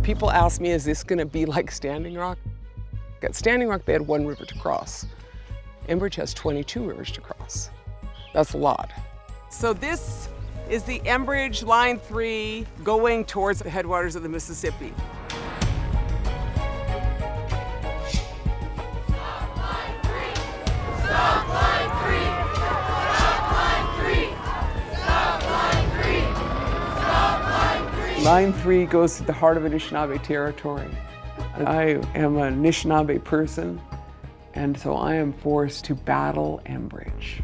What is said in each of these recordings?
People ask me, is this gonna be like Standing Rock? At Standing Rock, they had 1 river to cross. Enbridge has 22 rivers to cross. That's a lot. So this is the Enbridge Line 3 going towards the headwaters of the Mississippi. Line 3 goes to the heart of Anishinaabe territory. I am an Anishinaabe person, and so I am forced to battle Enbridge.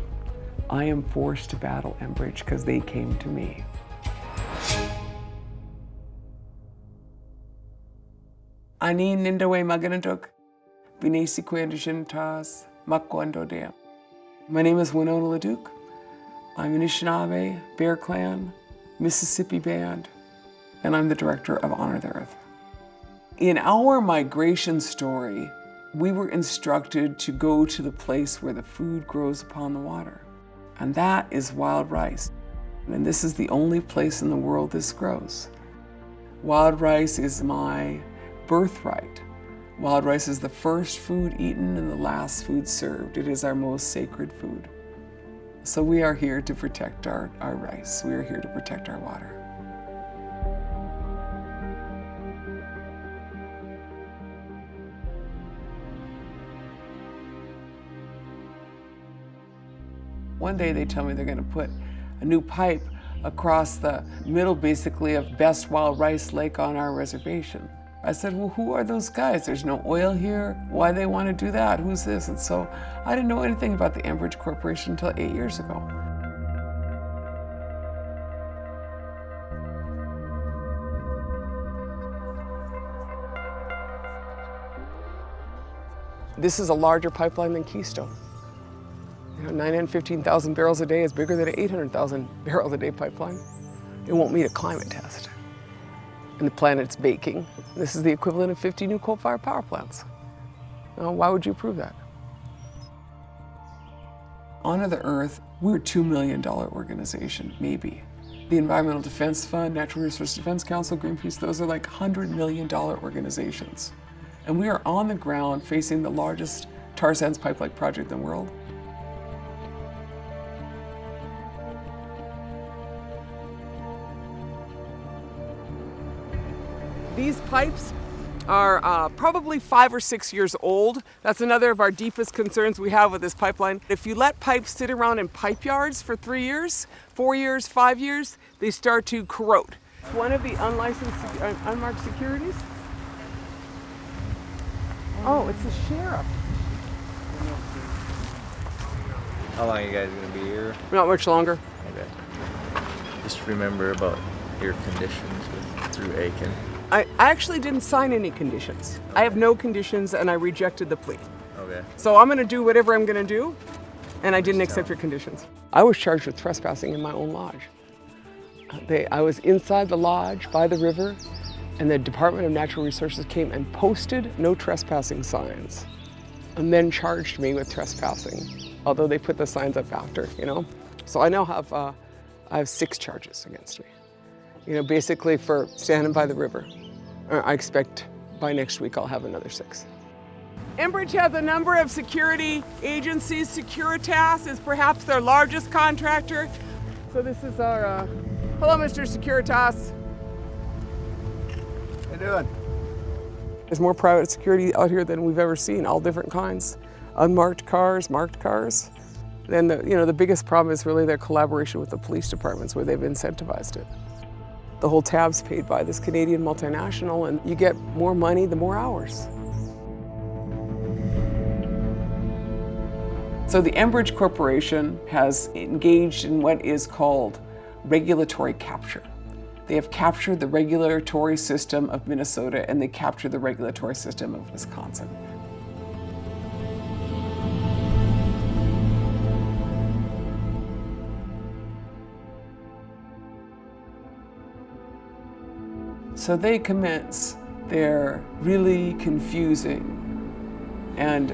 I am forced to battle Enbridge because they came to me. Ani nindawe maganaduk, binesi kwandishintas, makwandodea. My name is Winona LaDuke. I'm Anishinaabe, Bear Clan, Mississippi Band, and I'm the director of Honor the Earth. In our migration story, we were instructed to go to the place where the food grows upon the water, and that is wild rice. And this is the only place in the world this grows. Wild rice is my birthright. Wild rice is the first food eaten and the last food served. It is our most sacred food. So we are here to protect our rice. We are here to protect our water. One day they tell me they're going to put a new pipe across the middle, basically, of Best Wild Rice Lake on our reservation. I said, well, who are those guys? There's no oil here. Why do they want to do that? Who's this? And so I didn't know anything about the Enbridge Corporation until 8 years ago. This is a larger pipeline than Keystone. 915,000 barrels a day is bigger than an 800,000 barrels a day pipeline. It won't meet a climate test. And the planet's baking. This is the equivalent of 50 new coal-fired power plants. Now, why would you approve that? Honor the Earth, we're a $2 million organization, maybe. The Environmental Defense Fund, Natural Resource Defense Council, Greenpeace, those are like $100 million organizations. And we are on the ground facing the largest tar sands pipeline project in the world. These pipes are probably 5 or 6 years old. That's another of our deepest concerns we have with this pipeline. If you let pipes sit around in pipe yards for 3 years, 4 years, 5 years, they start to corrode. One of the unlicensed, unmarked securities. Oh, it's the sheriff. How long are you guys gonna be here? Not much longer. Okay. Just remember about your conditions through Aiken. I actually didn't sign any conditions. Okay. I have no conditions, and I rejected the plea. Okay. So I'm gonna do whatever I'm gonna do, and I didn't accept your conditions. I was charged with trespassing in my own lodge. I was inside the lodge by the river, and the Department of Natural Resources came and posted no trespassing signs, and then charged me with trespassing, although they put the signs up after, you know? So I now have, I have 6 charges against me. You know, basically for standing by the river. I expect by next week I'll have another 6. Enbridge has a number of security agencies. Securitas is perhaps their largest contractor. So this is our, hello Mr. Securitas. How you doing? There's more private security out here than we've ever seen, all different kinds. Unmarked cars, marked cars. Then the biggest problem is really their collaboration with the police departments where they've incentivized it. The whole tab's paid by this Canadian multinational, and you get more money, the more hours. So the Enbridge Corporation has engaged in what is called regulatory capture. They have captured the regulatory system of Minnesota, and they captured the regulatory system of Wisconsin. So they commence their really confusing and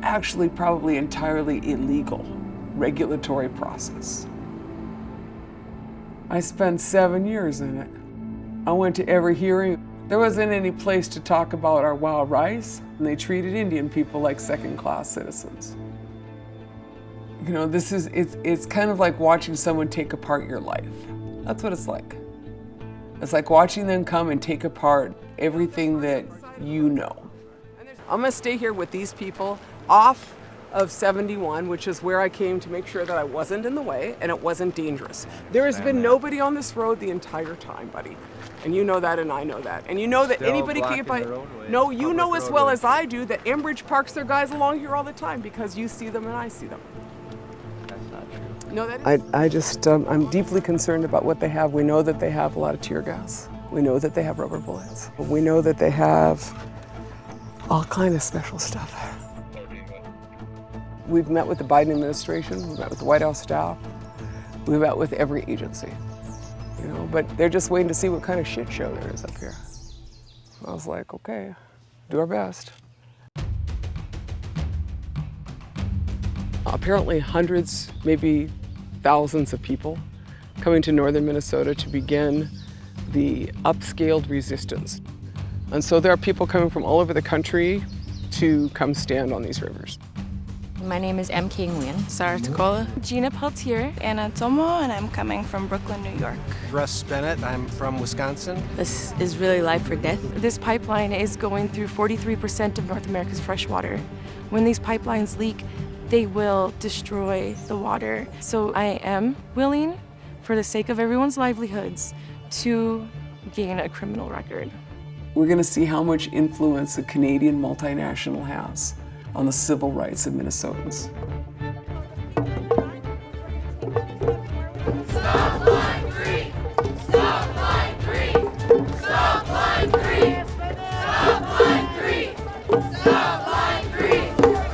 actually probably entirely illegal regulatory process. I spent 7 years in it. I went to every hearing. There wasn't any place to talk about our wild rice, and they treated Indian people like second-class citizens. You know, it's kind of like watching someone take apart your life. That's what it's like. It's like watching them come and take apart everything that you know. I'm gonna stay here with these people off of 71, which is where I came to make sure that I wasn't in the way and it wasn't dangerous. There has been nobody on this road the entire time, buddy. And you know that and I know that. And you know that anybody can get by. No, you know as well as I do that Enbridge parks their guys along here all the time because you see them and I see them. That's not true. No, that is. I'm deeply concerned about what they have. We know that they have a lot of tear gas. We know that they have rubber bullets. We know that they have all kind of special stuff. We've met with the Biden administration, we've met with the White House staff, we've met with every agency, you know, but they're just waiting to see what kind of shit show there is up here. I was like, okay, do our best. Apparently hundreds, maybe thousands of people coming to northern Minnesota to begin the upscaled resistance. And so there are people coming from all over the country to come stand on these rivers. My name is M.K. Nguyen. Sarah Tacola. Gina Peltier. Anna Tomo, and I'm coming from Brooklyn, New York. Russ Bennett, I'm from Wisconsin. This is really life or death. This pipeline is going through 43% of North America's fresh water. When these pipelines leak, they will destroy the water. So I am willing, for the sake of everyone's livelihoods, to gain a criminal record. We're gonna see how much influence a Canadian multinational has on the civil rights of Minnesotans. Stop line 3! Stop line 3! Stop line 3! Stop line 3! Stop line 3!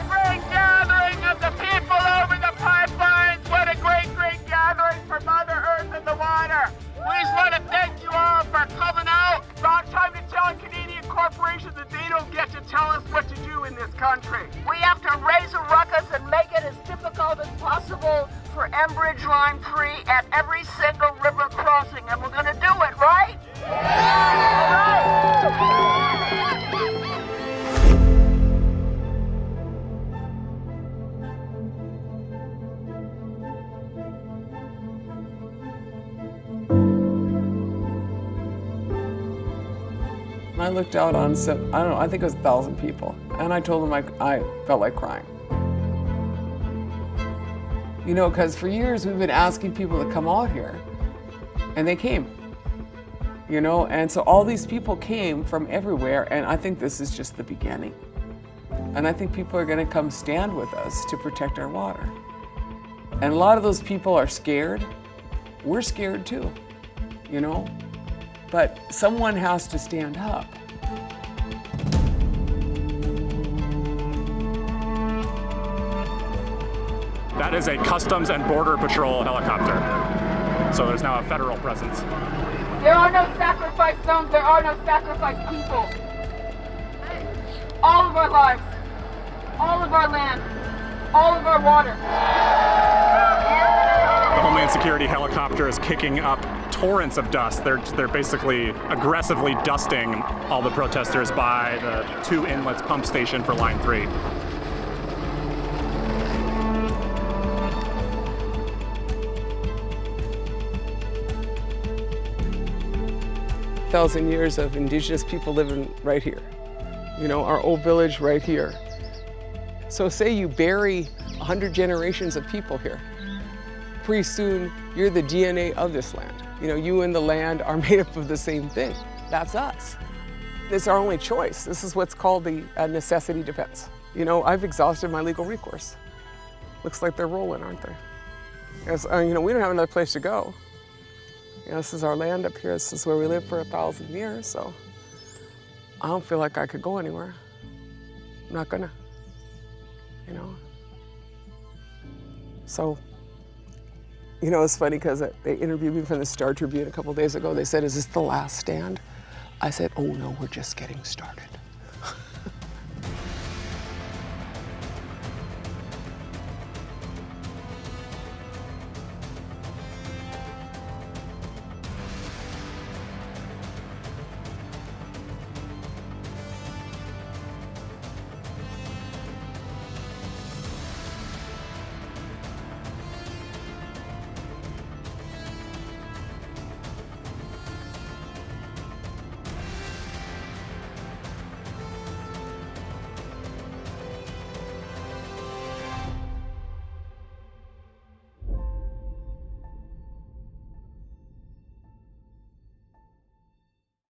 Great gathering of the people over the pipelines. What a great, great gathering for Mother Earth and the water. We just want to thank you all for coming out. Wrong time to tell Canadian corporations that they don't get to tell us what to do in this country. We have to raise a ruckus and make it as difficult as possible for Enbridge Line 3 at every single river crossing, and we're going to do it, right? Yeah! I looked out on, I think it was 1,000 people, and I told them I felt like crying. You know, because for years we've been asking people to come out here, and they came. You know, and so all these people came from everywhere, and I think this is just the beginning. And I think people are gonna come stand with us to protect our water. And a lot of those people are scared. We're scared too, you know? But someone has to stand up. That is a Customs and Border Patrol helicopter. So there's now a federal presence. There are no sacrifice zones, there are no sacrifice people. All of our lives, all of our land, all of our water. The Homeland Security helicopter is kicking up torrents of dust. They're basically aggressively dusting all the protesters by the 2 inlets pump station for Line 3. Thousand years of Indigenous people living right here. You know, our old village right here. So say you bury 100 generations of people here. Pretty soon, you're the DNA of this land. You know, you and the land are made up of the same thing. That's us. It's our only choice. This is what's called the necessity defense. You know, I've exhausted my legal recourse. Looks like they're rolling, aren't they? Because, you know, we don't have another place to go. You know, this is our land up here. This is where we lived for 1,000 years, so I don't feel like I could go anywhere. I'm not gonna, you know. So, you know, it's funny because they interviewed me from the Star Tribune a couple days ago. They said, "Is this the last stand?" I said, "Oh no, we're just getting started."